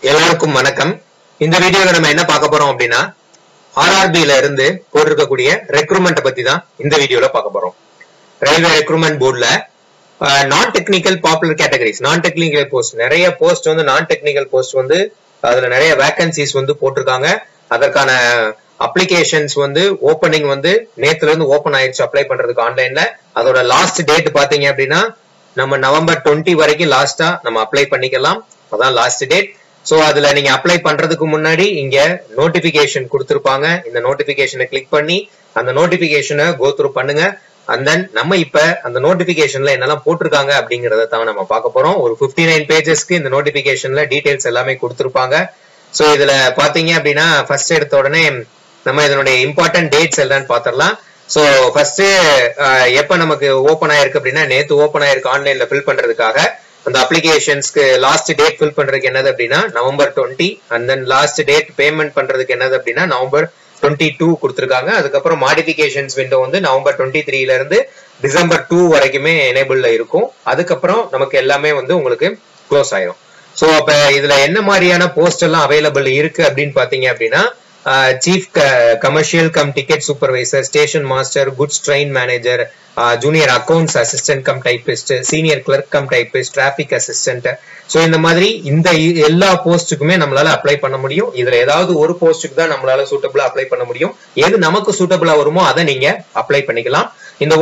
எல்லாருக்கும் வணக்கம். இந்த வீடியோல நம்ம என்ன பார்க்க போறோம் அப்படின்னா ஆர்ஆர்பில இருந்து போட்டிருக்கக்கூடிய ரெக்ரூட்மெண்ட் பத்தி தான் இந்த வீடியோல பார்க்க போறோம். ரயில்வே ரெக்ரூட்மெண்ட் போர்டுல நான் டெக்னிக்கல் பாப்புலர் கேட்டகரிஸ், நான் டெக்னிக்கல் போஸ்ட், நிறைய போஸ்ட் வந்து நான் டெக்னிக்கல் போஸ்ட் வந்து அதுல நிறைய வேகன்சிஸ் வந்து போட்டிருக்காங்க. அதற்கான அப்ளிகேஷன்ஸ் வந்து ஓப்பனிங் வந்து நேத்துல இருந்து ஓபன் ஆயிடுச்சு அப்ளை பண்றதுக்கு ஆன்லைன்ல. அதோட லாஸ்ட் டேட் பாத்தீங்க அப்படின்னா நம்ம நவம்பர் 20 வரைக்கும் லாஸ்டா நம்ம அப்ளை பண்ணிக்கலாம். அதான் லாஸ்ட் டேட். சோ அதுல நீங்க அப்ளை பண்றதுக்கு முன்னாடி இங்க நோட்டிபிகேஷன் கொடுத்திருப்பாங்க. இந்த நோட்டிபிகேஷனை கிளிக் பண்ணி அந்த நோட்டிபிகேஷனை கோ த்ரூ பண்ணுங்க. அண்ட் தென் நம்ம இப்ப அந்த நோட்டிபிகேஷன்ல என்னெல்லாம் போட்டிருக்காங்க அப்படிங்கறத தான் நம்ம பார்க்க போறோம். ஒரு 59 பேஜஸ்க்கு இந்த நோட்டிபிகேஷன்ல டீடைல்ஸ் எல்லாமே கொடுத்திருப்பாங்க. சோ இதுல பாத்தீங்க அப்படின்னா ஃபர்ஸ்ட் எடுத்த உடனே நம்ம இதனுடைய இம்பார்ட்டன்ட் டேட்ஸ் எல்லாம் பாத்திரலாம். சோ ஃபர்ஸ்ட் எப்ப நமக்கு ஓபன் ஆயிருக்கு அப்படின்னா நேத்து ஓபன் ஆயிருக்கு ஆன்லைன்ல ஃபில் பண்றதுக்காக. அந்த அப்ளிகேஷன்ஸ்க்கு லாஸ்ட் டேட் ஃபில் பண்றதுக்கு என்னது அப்படின்னா November 20. And then last date payment பண்றதுக்கு என்னது அப்படின்னா நவம்பர் 22 கொடுத்திருக்காங்க. அதுக்கப்புறம் மாடிஃபிகேஷன்ஸ் விண்டோ வந்து நவம்பர் 23ல இருந்து டிசம்பர் 2 வரைக்குமே எனேபிள்ல இருக்கும். அதுக்கப்புறம் நமக்கு எல்லாமே வந்து உங்களுக்கு க்ளோஸ் ஆயிரும். சோ அப்ப இதுல என்ன மாதிரியான போஸ்ட் எல்லாம் அவைலபிள் இருக்கு அப்படின்னு பாத்தீங்க அப்படின்னா chief commercial cum ticket supervisor, station master, goods train manager, junior accounts assistant cum typist, senior clerk cum typist, traffic assistant. So இந்த மாதிரி இந்த எல்லா போஸ்ட்டுக்குமே நம்மளால அப்ளை பண்ண முடியும். இதுல ஏதாவது ஒரு போஸ்ட்டுக்கு தான் நம்மளால சூட்டபிளா அப்ளை பண்ண முடியும். எது நமக்கு சூட்டபிளா வருமோ அதை நீங்க அப்ளை பண்ணிக்கலாம். இந்த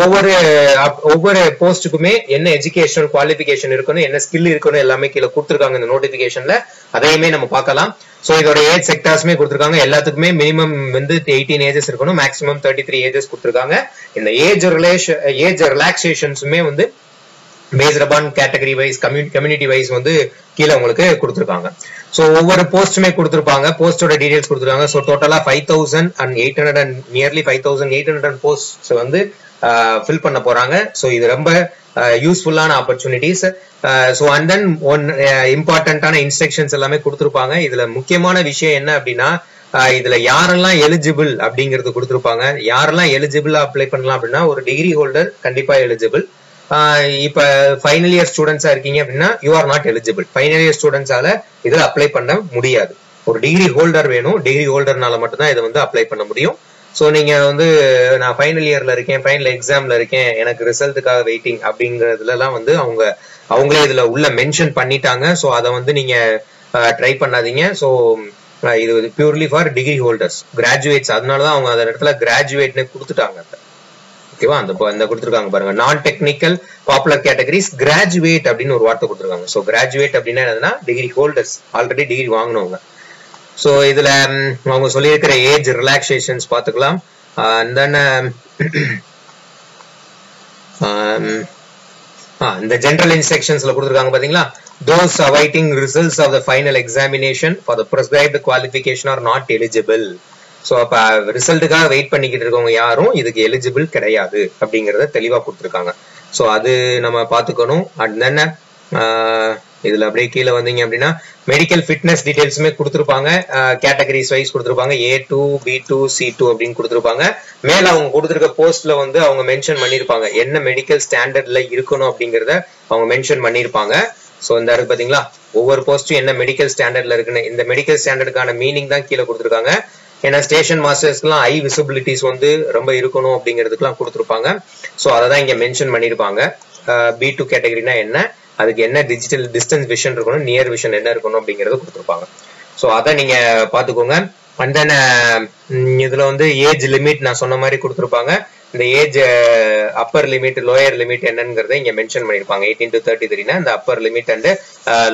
ஒவ்வொரு போஸ்ட்டுக்குமே என்ன எஜுகேஷனல் குவாலிபிகேஷன் இருக்கணும், என்ன ஸ்கில் இருக்கணும் எல்லாமே கீழே கொடுத்திருக்காங்க இந்த நோட்டிபிகேஷன்ல. அதையுமே நம்ம பார்க்கலாம். சோ இதோட ஏஜ் செக்டார்ஸ்மே கொடுத்திருக்காங்க. எல்லாத்துக்குமே மினிமம் வந்து 18 ஏஜஸ் இருக்கணும், மேக்ஸிமம் 33 ஏஜஸ் கொடுத்திருக்காங்க. இந்த ஏஜ் ரிலாக்ஸேஷன்ஸுமே வந்து based upon category wise, community wise வந்து கீழே உங்களுக்கு கொடுத்திருக்காங்க. சோ ஒவ்வொரு போஸ்ட்டுமே கொடுத்திருப்பாங்க, போஸ்டோட டீடைல்ஸ் கொடுத்திருக்காங்க. சோ டோட்டலா 5800 நியர்லி 5800 போஸ்ட் வந்து ஃபில் பண்ண போறாங்க. சோ இது ரொம்ப யூஸ்ஃபுல்லான ஆப்பர்ச்சுனிட்டிஸ். சோ அண்ட் தென் இம்பார்ட்டன்டான இன்ஸ்ட்ரக்ஷன்ஸ் எல்லாமே கொடுத்திருப்பாங்க. இதுல முக்கியமான விஷயம் என்ன அப்படின்னா இதுல யாரெல்லாம் எலிஜிபிள் அப்படிங்கறது கொடுத்திருப்பாங்க. யாரெல்லாம் எலிஜிபிள் அப்ளை பண்ணலாம் அப்படின்னா ஒரு டிகிரி ஹோல்டர் கண்டிப்பா எலிஜிபிள். இப்ப ஃபைனல் இயர் ஸ்டூடெண்ட்ஸா இருக்கீங்க அப்படின்னா you are not eligible. Final year ஸ்டூடெண்ட்ஸால இதுல அப்ளை பண்ண முடியாது. ஒரு டிகிரி ஹோல்டர் வேணும். டிகிரி ஹோல்டர்னால மட்டும்தான் இதை வந்து அப்ளை பண்ண முடியும். சோ நீங்க வந்து நான் ஃபைனல் இயர்ல இருக்கேன், ஃபைனல் எக்ஸாம்ல இருக்கேன், எனக்கு ரிசல்ட்டுக்காக வெயிட்டிங் அப்படிங்கறதுல எல்லாம் வந்து அவங்களே இதுல உள்ள மென்ஷன் பண்ணிட்டாங்க. சோ அதை வந்து நீங்க ட்ரை பண்ணாதீங்க. சோ இது purely for degree holders, graduates. அதனாலதான் அவங்க அந்த இடத்துல கிராஜுவேட்னு கொடுத்துட்டாங்க. ஓகேவா, அந்த கொடுத்துருக்காங்க பாருங்க, நான் டெக்னிக்கல் பாப்புலர் கேட்டகரிஸ் கிராஜுவேட் அப்படின்னு ஒரு வார்த்தை கொடுத்துருக்காங்க. சோ கிராஜுவேட் அப்படின்னா என்னன்னா டிகிரி ஹோல்டர்ஸ், ஆல்ரெடி டிகிரி வாங்கினவங்க. சோ இதுல அவங்க சொல்லியிருக்கிற ஏஜ் ரிலாக்ஸேஷன்ஸ் பாத்துக்கலாம். இந்த ஜெனரல் இன்ஸ்ட்ரக்ஷன்ஸ்ல கொடுத்துருக்காங்க பாத்தீங்களா, those awaiting results of the final examination for the prescribed qualification are not eligible. So அப்ப ரிசல்ட்டுக்காக வெயிட் பண்ணிக்கிட்டு இருக்கவங்க யாரும் இதுக்கு எலிஜிபிள் கிடையாது அப்படிங்கறத தெளிவா கொடுத்துருக்காங்க. சோ அது நம்ம பாத்துக்கணும். அண்ட் தென் இதுல அப்படியே கீழே வந்தீங்க அப்படின்னா மெடிக்கல் ஃபிட்னஸ் டீடைல்ஸுமே கொடுத்துருப்பாங்க. கேட்டகரிஸ் வைஸ் கொடுத்துருப்பாங்க. A2, B2, C2 அப்படின்னு கொடுத்துருப்பாங்க. மேல அவங்க கொடுத்துருக்க போஸ்ட்ல வந்து அவங்க மென்ஷன் பண்ணிருப்பாங்க என்ன மெடிக்கல் ஸ்டாண்டர்ட்ல இருக்கணும் அப்படிங்கறத அவங்க மென்ஷன் பண்ணிருப்பாங்க. சோ இந்த இருக்கு பாத்தீங்களா, ஒவ்வொரு போஸ்டும் என்ன மெடிக்கல் ஸ்டாண்டர்ட்ல இருக்குன்னு இந்த மெடிக்கல் ஸ்டாண்டர்டுக்கான மீனிங் தான் கீழே கொடுத்துருக்காங்க. ஏன்னா ஸ்டேஷன் மாஸ்டர்ஸ்க்குலாம் ஐ விசிபிலிட்டிஸ் வந்து ரொம்ப இருக்கணும் அப்படிங்கிறதுக்குலாம் கொடுத்துருப்பாங்க. சோ அதை தான் இங்க மென்ஷன் பண்ணிருப்பாங்க. B2 கேட்டகரினா என்ன, அதுக்கு என்ன டிஜிட்டல் டிஸ்டன்ஸ் விஷன் இருக்கணும், நியர் விஷன் என்ன இருக்கணும் அப்படிங்கறத கொடுத்துருப்பாங்க. சோ அதை நீங்க பாத்துக்கோங்க. அண்ட் தென் இதுல வந்து ஏஜ் லிமிட் நான் சொன்ன மாதிரி கொடுத்துருப்பாங்க. இந்த age upper limit lower limit என்னங்கிறத இங்க மென்ஷன் பண்ணிருப்பாங்க. 18 to 33னா இந்த upper limit and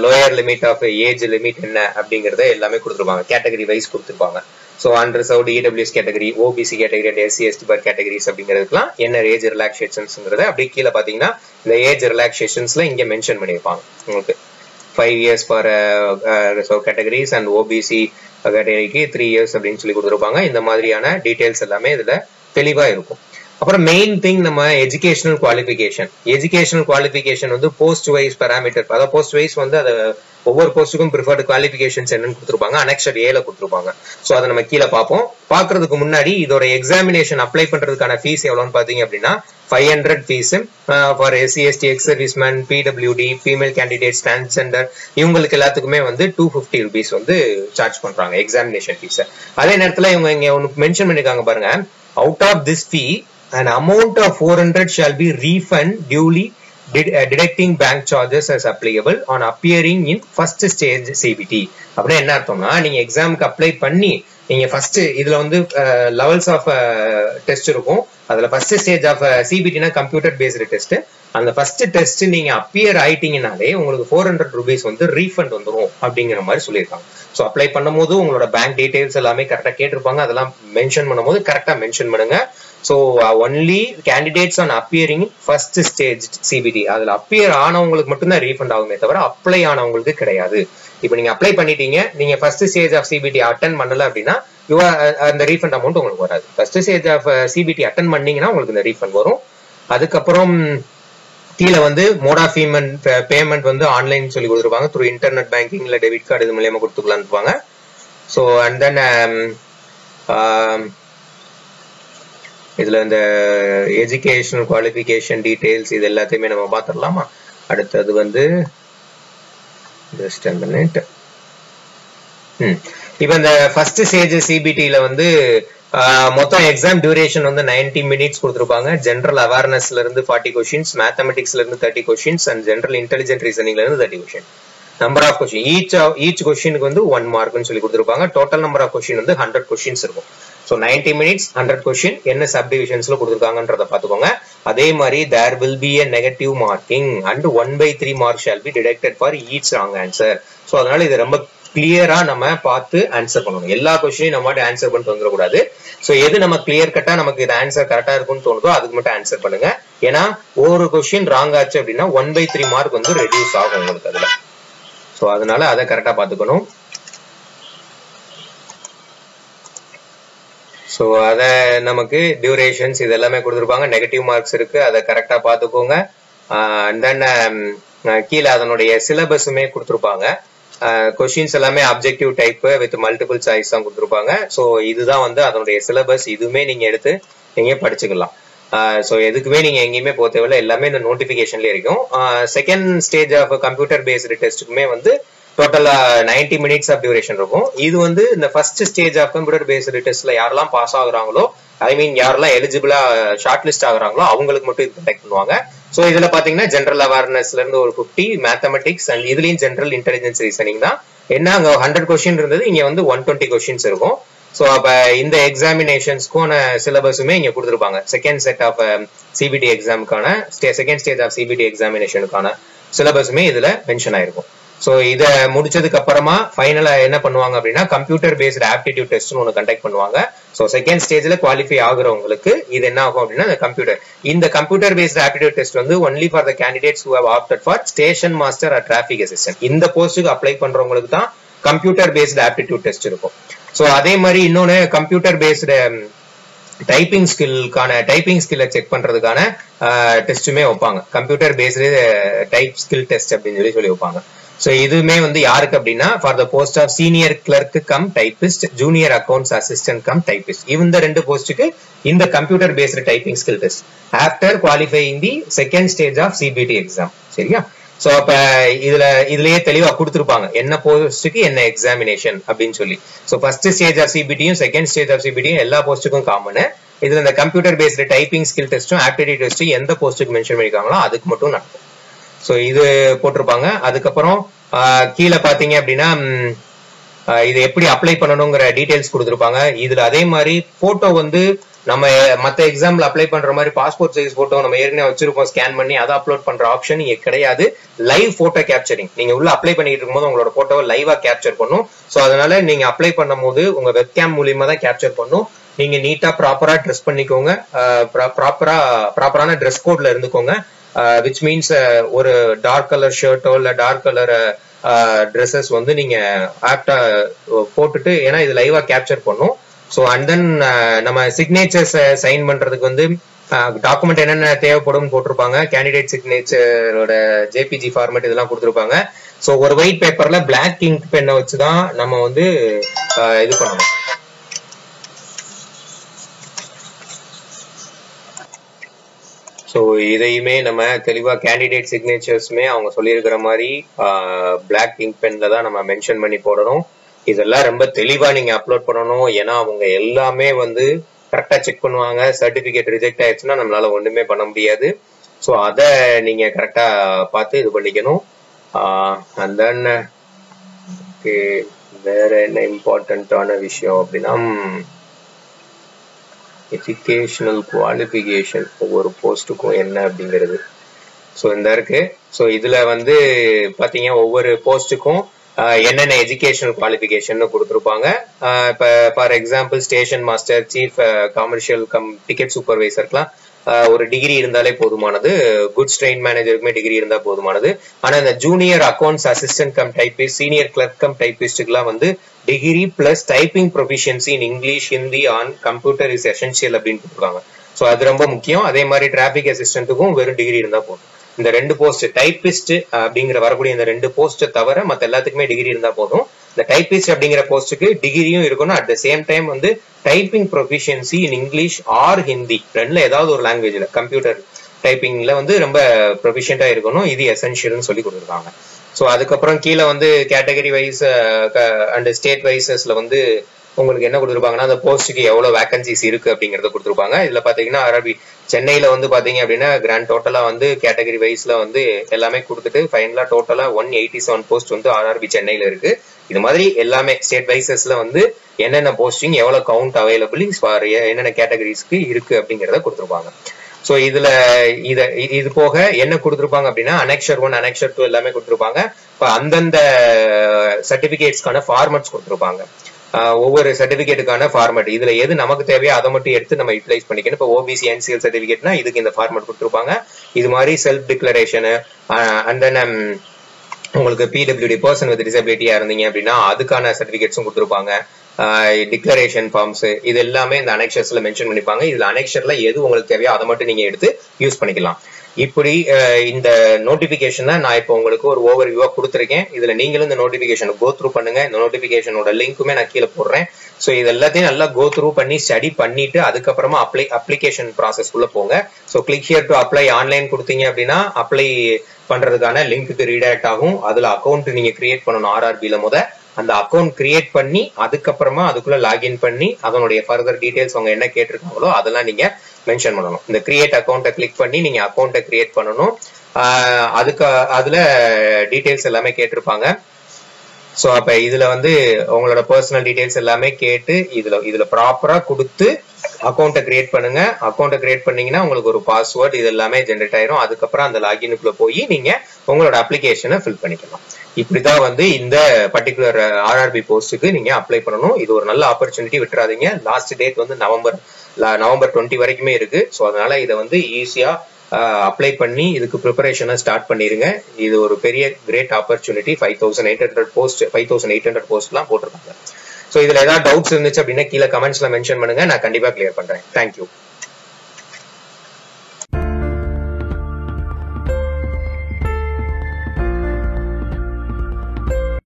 lower limit of age limit என்ன அப்படிங்கறத எல்லாமே கொடுத்துருப்பாங்க. கேட்டகரி வைஸ் கொடுத்துருப்பாங்க. So unreserved EWS category, OBC category and SC ST for categories அப்படிங்கிறதுக்குலாம் என்ன ஏஜ் ரிலாக்ஸேஷன்ஸ்ங்கிறத அப்படியே கீழே பாத்தீங்கன்னா இந்த ஏஜ் ரிலாக்ஸேஷன்ஸ்ல இங்க மென்ஷன் பண்ணிருப்பாங்க. உங்களுக்கு 5 years for reserve categories and OBC கேட்டகரிக்கு 3 years அப்படின்னு சொல்லி கொடுத்துருப்பாங்க. இந்த மாதிரியான டீடைல்ஸ் எல்லாமே இதுல தெளிவா இருக்கும். அப்புறம் மெயின் திங் நம்ம எஜுகேஷனல் குவாலிபிகேஷன் வந்து போஸ்ட் வைஸ் பேராமீட்டர், அதாவது போஸ்ட் வைஸ் வந்து அதை ஒவ்வொரு போஸ்ட்டுக்கும் ப்ரிஃபர்டு குவாலிஃபிகேஷன்ஸ் என்னன்னு கொடுத்துருப்பாங்க. அனெக்ஸ்டட் ஏல கொடுத்துருப்பாங்க. ஸோ அதை நம்ம கீழே பார்ப்போம். பாக்குறதுக்கு முன்னாடி இதோட எக்ஸாமினேஷன் அப்ளை பண்றதுக்கான ஃபீஸ் எவ்வளோன்னு பாத்தீங்க அப்படின்னா 500 fees for SC ST X serviceman, PWD, female candidates, transgender இவங்களுக்கு எல்லாத்துக்குமே வந்து 250 rupees வந்து சார்ஜ் பண்றாங்க எக்ஸாமினேஷன் ஃபீஸ். அதே நேரத்தில் இவங்க இங்க ஒன்று மென்ஷன் பண்ணிருக்காங்க பாருங்க, out of this fee an amount of 400 shall be refunded duly deducting bank charges as applicable on appearing in first stage CBT. அப்படின்னா என்ன அர்த்தம்னா, நீங்க எக்ஸாமுக்கு அப்ளை பண்ணி நீங்க ஃபர்ஸ்ட் இதுல வந்து லெவல்ஸ் ஆஃப் டெஸ்ட் இருக்கும். அதுல ஃபர்ஸ்ட் ஸ்டேஜ் ஆஃப் சிபிடினா கம்ப்யூட்டர் பேஸ்டு டெஸ்ட். அந்த ஃபர்ஸ்ட் டெஸ்ட் நீங்க அப்பியர் ஆயிட்டீங்கனாலே உங்களுக்கு 400 rupees வந்து ரீஃபண்ட் வந்துடும் அப்படிங்கிற மாதிரி சொல்லியிருக்காங்க. ஸோ அப்ளை பண்ணும்போது உங்களோட பேங்க் டீடைல்ஸ் எல்லாமே கரெக்டா கேட்டிருப்பாங்க. அதெல்லாம் மென்ஷன் பண்ணும்போது கரெக்டா மென்ஷன் பண்ணுங்க. So only candidates on appearing first stage CBT, அதுல அப்பியர் ஆனவங்களுக்கு மட்டும்தான் ரீஃபண்ட் ஆகுமே தவிர அப்ளை ஆனவங்களுக்கு கிடையாது. இப்போ நீங்க அப்ளை பண்ணிட்டீங்க, நீங்க first stage of CBT attend பண்ணல அப்படின்னா அந்த ரீஃபண்ட் அமௌண்ட் உங்களுக்கு வராது. First stage of CBT attend பண்ணீங்கன்னா உங்களுக்கு இந்த ரீஃபண்ட் வரும். அதுக்கப்புறம் கீழே வந்து மோட் ஆஃப் பேமெண்ட் வந்து ஆன்லைன் சொல்லி கொடுத்துருப்பாங்க. த்ரூ இன்டர்நெட் பேங்கிங் இல்ல டெபிட் கார்டு இது மூலியமா கொடுத்துக்கலான்னு இருப்பாங்க. ஸோ அண்ட் தென் இதுல இந்த எஜுகேஷனல் குவாலிஃபிகேஷன் டீடைல்ஸ் இது எல்லாத்தையுமே நம்ம பார்த்துடலாமா. அடுத்தது வந்து ஜஸ்ட் a minute. இப்போ இந்த ஃபர்ஸ்ட் ஸ்டேஜ் சிபிடில வந்து மொத்தம் எக்ஸாம் டியூரேஷன் வந்து 90 minutes கொடுத்துருப்பாங்க. ஜெனரல் அவேர்னஸ்ல இருந்து 40 questions, மேத்தமெட்டிக்ஸ்ல இருந்து 30 questions அண்ட் ஜெனரல் இன்டெலிஜென்ட் ரீசனிங்ல இருந்து 30 questions. Number of question each கொஸ்டினுக்கு வந்து 1 மார்க்னு சொல்லி கொடுத்துருப்பாங்க. டோட்டல் நம்பர் ஆஃப் கொஸ்டின் வந்து 100 questions இருக்கும். ஸோ 90 minutes 100 question என்ன சப்டிவிஷன்ஸ்ல கொடுத்துருக்காங்கன்றத பாத்துக்கோங்க. அதே மாதிரி there will be a negative marking and 1/3 marks shall be deducted for each wrong answer. So அதனால இது ரொம்ப கிளியரா நம்ம பார்த்து ஆன்சர் பண்ணணும். எல்லா கொஸ்டினையும் நம்ம ஆன்சர் பண்ணிட்டு வந்துடக்கூடாது. ஸோ எது நம்ம கிளியர் கட்டா நமக்கு இது ஆன்சர் கரெக்டா இருக்கும்னு தோணுதோ அதுக்கு மட்டும் ஆன்சர் பண்ணுங்க. ஏன்னா ஒரு கொஸ்டின் ராங் ஆச்சு அப்படின்னா 1/3 மார்க் வந்து ரெடியூஸ் ஆகும் உங்களுக்கு அதுல. ஸோ அதனால அதை கரெக்டா பாத்துக்கணும். ஸோ அதை நமக்கு டியூரேஷன்ஸ் இது எல்லாமே கொடுத்துருப்பாங்க. நெகட்டிவ் மார்க்ஸ் இருக்கு, அதை கரெக்டா பாத்துக்கோங்க. அண்ட் தென் கீழே அதனுடைய சிலபஸுமே கொடுத்துருப்பாங்க. கொஸ்டின்ஸ் எல்லாமே objective type with multiple choice தான் கொடுத்துருப்பாங்க. ஸோ இதுதான் வந்து அதனுடைய சிலபஸ். இதுவுமே நீங்க எடுத்து நீங்க படிச்சுக்கலாம். ஸோ எதுக்குமே நீங்க எங்கேயுமே போக தேவையில்லை, எல்லாமே இந்த நோட்டிபிகேஷன்ல இருக்கும். Second stage of computer based டெஸ்ட்டுக்குமே வந்து டோட்டலா 90 minutes ஆஃப் டியூரேஷன் இருக்கும். இது வந்து இந்த first stage of computer based டெஸ்ட்ல யாரெல்லாம் பாஸ் ஆகுறாங்களோ, ஐ மீன் யாரெல்லாம் எலிஜிபிளா ஷார்ட் லிஸ்ட் ஆகுறாங்களோ அவங்களுக்கு மட்டும் இது கண்டக்ட் பண்ணுவாங்க. ஸோ இதுல பாத்தீங்கன்னா ஜெனரல் அவேர்னஸ்ல இருந்து ஒரு 50, மேத்தமெட்டிக்ஸ் அண்ட் இதுலயும் ஜெனரல் இன்டெலிஜென்ஸ் ரீசனிங் தான். என்ன அங்க 100 question இருந்தது, இங்க வந்து 120 questions இருக்கும். ஸோ அப்ப இந்த எக்ஸாமினேஷன்ஸ்க்கான சிலபஸுமே இங்க கொடுத்துருப்பாங்க. செகண்ட் செட் ஆஃப் சிபிடி எக்ஸாமுக்கான செகண்ட் ஸ்டேஜ் ஆஃப் சிபிடி எக்ஸாமினேஷனுக்கான சிலபஸுமே இதுல மென்ஷன் ஆயிருக்கும். ஸோ இதை முடிச்சதுக்கு அப்புறமா ஃபைனலா என்ன பண்ணுவாங்க அப்படின்னா கம்ப்யூட்டர் பேஸ்டு ஆப்டிடியூட் டெஸ்ட்னு ஒன்று கண்டக்ட் பண்ணுவாங்க. ஸோ செகண்ட் ஸ்டேஜ்ல குவாலிஃபை ஆகுறவங்களுக்கு இது என்ன ஆகும் அப்படின்னா இந்த கம்ப்யூட்டர் பேஸ்டு ஆப்டிடியூட் டெஸ்ட் வந்து only for the candidates who have opted for station master or traffic assistant. இந்த போஸ்ட்டுக்கு அப்ளை பண்றவங்களுக்கு தான் கம்ப்யூட்டர் பேஸ்டு ஆப்டிடியூட் டெஸ்ட் இருக்கும். ஸோ அதே மாதிரி இன்னொன்னு கம்ப்யூட்டர் பேஸ்டு டைப்பிங் ஸ்கில்லை செக் பண்றதுக்கான டெஸ்ட்டுமே வைப்பாங்க. Computer based type skill test அப்படின்னு சொல்லி வைப்பாங்க. ஸோ இதுவுமே வந்து யாருக்கு அப்படின்னா for the post of senior clerk cum typist, junior accounts assistant cum typist. இந்த 2 போஸ்ட்டுக்கு இந்த computer based typing skill test after qualifying the second stage of CBT exam. சரியா? சோ அப்ப இதுலயே தெளிவா கொடுத்துருப்பாங்க என்ன போஸ்ட்டுக்கு என்ன எக்ஸாமினேஷன் அப்படின்னு சொல்லி. சோ ஃபர்ஸ்ட் ஸ்டேஜ் ஆஃப் சிபிடியும் செகண்ட் ஸ்டேஜ் ஆஃப் சிபிடியும் எல்லா போஸ்ட்டுக்கும் காமன். இதுல இந்த கம்ப்யூட்டர் பேஸ்டு டைப்பிங் ஸ்கில் டெஸ்டும் ஆப்டிடியூட் டெஸ்டும் எந்த போஸ்ட்டுக்கு மென்ஷன் பண்ணிருக்காங்களோ அதுக்கு மட்டும் நடக்கும். ஸோ இது போட்டிருப்பாங்க. அதுக்கப்புறம் கீழே பாத்தீங்க அப்படின்னா இது எப்படி அப்ளை பண்ணணுங்கிற டீடைல்ஸ் கொடுத்துருப்பாங்க. இதுல அதே மாதிரி போட்டோ வந்து நம்ம மற்ற எக்ஸாம்ல அப்ளை பண்ற மாதிரி பாஸ்போர்ட் சைஸ் போட்டோ நம்ம ஏற்கனவே வச்சிருக்கோம் ஸ்கேன் பண்ணி அதை அப்லோட் பண்ற ஆப்ஷன் இங்க கிடையாது. லைவ் போட்டோ கேப்சரிங், நீங்க உள்ள அப்ளை பண்ணிட்டு இருக்கும்போது உங்களோட போட்டோவை லைவா கேப்சர் பண்ணும். ஸோ அதனால நீங்க அப்ளை பண்ணும் போது உங்க வெப்கேம் மூலியமா தான் கேப்சர் பண்ணும். நீங்க நீட்டா ப்ராப்பரா ட்ரெஸ் பண்ணிக்கோங்க, ப்ராப்பரான ட்ரெஸ் கோட்ல இருந்துக்கோங்க. விச் மீன்ஸ் ஒரு டார்க் கலர் ஷர்ட்டோ இல்ல டார்க் கலர் ட்ரெஸ்ஸஸ் வந்து நீங்க ஆப்டா போட்டுட்டு, ஏன்னா இது லைவா கேப்சர் பண்ணும். ஸோ அண்ட் தென் நம்ம சிக்னேச்சர்ஸ் சைன் பண்றதுக்கு வந்து டாக்குமெண்ட் என்னென்ன தேவைப்படும் போட்டிருப்பாங்க. கேண்டிடேட் சிக்னேச்சரோட ஜேபிஜி ஃபார்மேட் இதெல்லாம் கொடுத்துருப்பாங்க. ஸோ ஒரு ஒயிட் பேப்பர்ல பிளாக் இங்க் பெண்ணை வச்சுதான் நம்ம வந்து இது பண்ணணும். ஸோ இதையுமே நம்ம தெளிவா கேண்டிடேட் சிக்னேச்சர்ஸுமே அவங்க சொல்லியிருக்கிற மாதிரி பிளாக் இங்க் பென்ல தான் நம்ம மென்ஷன் பண்ணி போடணும். இதெல்லாம் ரொம்ப தெளிவா நீங்க அப்லோட் பண்ணணும். ஏன்னா அவங்க எல்லாமே வந்து கரெக்டா செக் பண்ணுவாங்க. சர்டிபிகேட் ரிஜெக்ட் ஆயிடுச்சுன்னா நம்மளால ஒண்ணுமே பண்ண முடியாது. ஸோ அதை நீங்க கரெக்டா பார்த்து இது பண்ணிக்கணும். அண்ட் தென் வேற என்ன இம்பார்ட்டன்டான விஷயம் அப்படின்னா எஜுகேஷனல் குவாலிஃபிகேஷன் ஒவ்வொரு போஸ்ட்டுக்கும் என்ன அப்படிங்கிறது. ஸோ இந்த இருக்கு. ஸோ இதுல வந்து பாத்தீங்க ஒவ்வொரு போஸ்ட்டுக்கும் என்னென்ன எஜுகேஷனல் குவாலிஃபிகேஷன் கொடுத்துருப்பாங்க. இப்போ for example station master, chief commercial ticket சூப்பர்வைசருக்குலாம் ஒரு டிகிரி இருந்தாலே போதுமானது. குட்ஸ் ட்ரெயின் மேனேஜருக்குமே டிகிரி இருந்தா போதுமானது. ஆனா இந்த junior accounts assistant cum typist, senior clerk cum டைபிஸ்டுக்குலாம் வந்து degree plus typing proficiency in English, Hindi on computer is essential அப்படின்னு கொடுத்துருக்காங்க. ஸோ அது ரொம்ப முக்கியம். அதே மாதிரி டிராபிக் அசிஸ்டன்ட்டுக்கும் வெறும் டிகிரி இருந்தா போதும். இந்த 2 போஸ்ட் டைபிஸ்ட் அப்படிங்கிற வரக்கூடிய இந்த 2 போஸ்ட் தவிர மற்ற எல்லாத்துக்குமே டிகிரி இருந்தா போதும். இந்த டைபிஸ்ட் அப்படிங்கிற போஸ்ட்டுக்கு டிகிரியும் இருக்கணும். அட் த சேம் டைம் வந்து typing proficiency in English or Hindi ரெண்டுல ஏதாவது ஒரு லாங்குவேஜ்ல கம்ப்யூட்டர் டைப்பிங்ல வந்து ரொம்ப ப்ரொஃபிஷியண்டா இருக்கணும். இது எசென்ஷியல்னு சொல்லி கொடுத்துருக்காங்க. ஸோ அதுக்கப்புறம் கீழே வந்து கேட்டகரி வைஸ் அண்ட் ஸ்டேட் வைசஸ்ல வந்து உங்களுக்கு என்ன கொடுத்துருப்பாங்கன்னா அந்த போஸ்ட்டுக்கு எவ்வளவு வேகன்சிஸ் இருக்கு அப்படிங்கறத கொடுத்துருப்பாங்க. இதுல பாத்தீங்கன்னா ஆர்ஆர்பி சென்னையில வந்து பாத்தீங்க அப்படின்னா கிராண்ட் டோட்டலா வந்து கேட்டகரி வைஸ்ல வந்து எல்லாமே கொடுத்துட்டு ஃபைனலா டோட்டலா 187 போஸ்ட் வந்து ஆர்ஆர்பி சென்னையில இருக்கு. இது மாதிரி எல்லாமே ஸ்டேட் வைசஸ்ல வந்து என்னென்ன போஸ்டிங் எவ்வளவு கவுண்ட் அவைலபிள் என்னென்ன கேட்டகரிஸ்க்கு இருக்கு அப்படிங்கறத கொடுத்துருப்பாங்க. ஸோ இதுல இது போக என்ன கொடுத்துருப்பாங்க அப்படின்னா அனெக்ஷர் 1, அனெக்ஷர் 2 எல்லாமே கொடுத்துருப்பாங்க. இப்போ அந்தந்த சர்டிபிகேட்ஸ்க்கான ஃபார்மட்ஸ் கொடுத்துருப்பாங்க. ஒவ்வொரு சர்டிபிகேட்டுக்கான ஃபார்மட் இதுல எது நமக்கு தேவையோ அதை மட்டும் எடுத்து நம்ம யூட்டிலைஸ் பண்ணிக்கணும். இப்போ ஓபிசி என்சிஎல் சர்டிபிகேட்னா இதுக்கு இந்த ஃபார்மட் கொடுத்துருப்பாங்க. இது மாதிரி செல்ஃப் டிக்ளரேஷனு அண்ட் தென் உங்களுக்கு பிடபிள்யூடி பர்சன் வித் டிசபிலிட்டியா இருந்தீங்க அப்படின்னா அதுக்கான சர்டிபிகேட்ஸும் கொடுத்துருப்பாங்க. டிக்ளரேஷன் ஃபார்ம்ஸ் இது எல்லாமே இந்த அனெக்ஷர்ஸ்ல மென்ஷன் பண்ணிப்பாங்க. இதுல அனெக்ஷர்ல எது உங்களுக்கு தேவையோ அதை மட்டும் நீங்க எடுத்து யூஸ் பண்ணிக்கலாம். இப்படி இந்த நோட்டிபிகேஷனை நான் இப்போ உங்களுக்கு ஒரு ஓவர் வியூவா கொடுத்துருக்கேன். இதுல நீங்களும் இந்த நோட்டிபிகேஷனை கோ த்ரூ பண்ணுங்க. இந்த நோட்டிபிகேஷனோட லிங்க்குமே நான் கீழே போடுறேன். ஸோ இது எல்லாத்தையும் நல்லா கோ த்ரூ பண்ணி ஸ்டடி பண்ணிட்டு அதுக்கப்புறமா அப்ளிகேஷன் ப்ராசஸ் குள்ள போங்க. So click here to apply online கொடுத்தீங்க அப்படின்னா அப்ளை பண்றதுக்கான லிங்க்கு ரீடைரக்ட் ஆகும். அதுல அக்கௌண்ட் நீங்க கிரியேட் பண்ணணும். ஆர்ஆர்பில அந்த அக்கௌண்ட் கிரியேட் பண்ணி அதுக்கப்புறமா அதுக்குள்ள லாகின் பண்ணி அதனுடைய ஃபர்தர் டீடைல்ஸ் அவங்க என்ன கேட்டிருக்காங்களோ அதெல்லாம் நீங்க மென்ஷன் பண்ணணும். இந்த கிரியேட் அக்கௌண்ட்டை கிளிக் பண்ணி நீங்க அக்கௌண்ட்டை கிரியேட் பண்ணணும். அதுல டீடைல்ஸ் எல்லாமே கேட்டிருப்பாங்க. ஸோ அப்ப இதுல வந்து உங்களோட பர்சனல் டீடைல்ஸ் எல்லாமே கேட்டு இதுல ப்ராப்பரா கொடுத்து அக்கௌண்ட்டை கிரியேட் பண்ணுங்க. அக்கௌண்ட்டை கிரியேட் பண்ணீங்கன்னா உங்களுக்கு ஒரு பாஸ்வேர்ட் இது எல்லாமே ஜென்ரேட் ஆயிரும். அதுக்கப்புறம் அந்த லாகினுக்குள்ள போய் நீங்க உங்களோட அப்ளிகேஷனை ஃபில் பண்ணிக்கலாம். இப்படிதான் வந்து இந்த பர்டிகுலர் ஆர்ஆர்பி போஸ்ட்டுக்கு நீங்க அப்ளை பண்ணணும். இது ஒரு நல்ல ஆப்பர்ச்சுனிட்டி, விட்டுறாதீங்க. லாஸ்ட் டேட் வந்து நவம்பர் 20 வரைக்குமே இருக்கு. ஸோ அதனால இதை வந்து ஈஸியா அப்ளை பண்ணி இதுக்கு ப்ரிப்பரேஷனை ஸ்டார்ட் பண்ணிருங்க. இது ஒரு பெரிய கிரேட் ஆப்பர்ச்சுனிட்டி. 5800 போஸ்ட்லாம் போட்டிருக்காங்க. ஸோ இதுல ஏதாவது டவுட்ஸ் இருந்துச்சு அப்படின்னா கீழே கமெண்ட்ஸ்ல மென்ஷன் பண்ணுங்க. நான் கண்டிப்பா கிளியர் பண்றேன். தேங்க்யூ.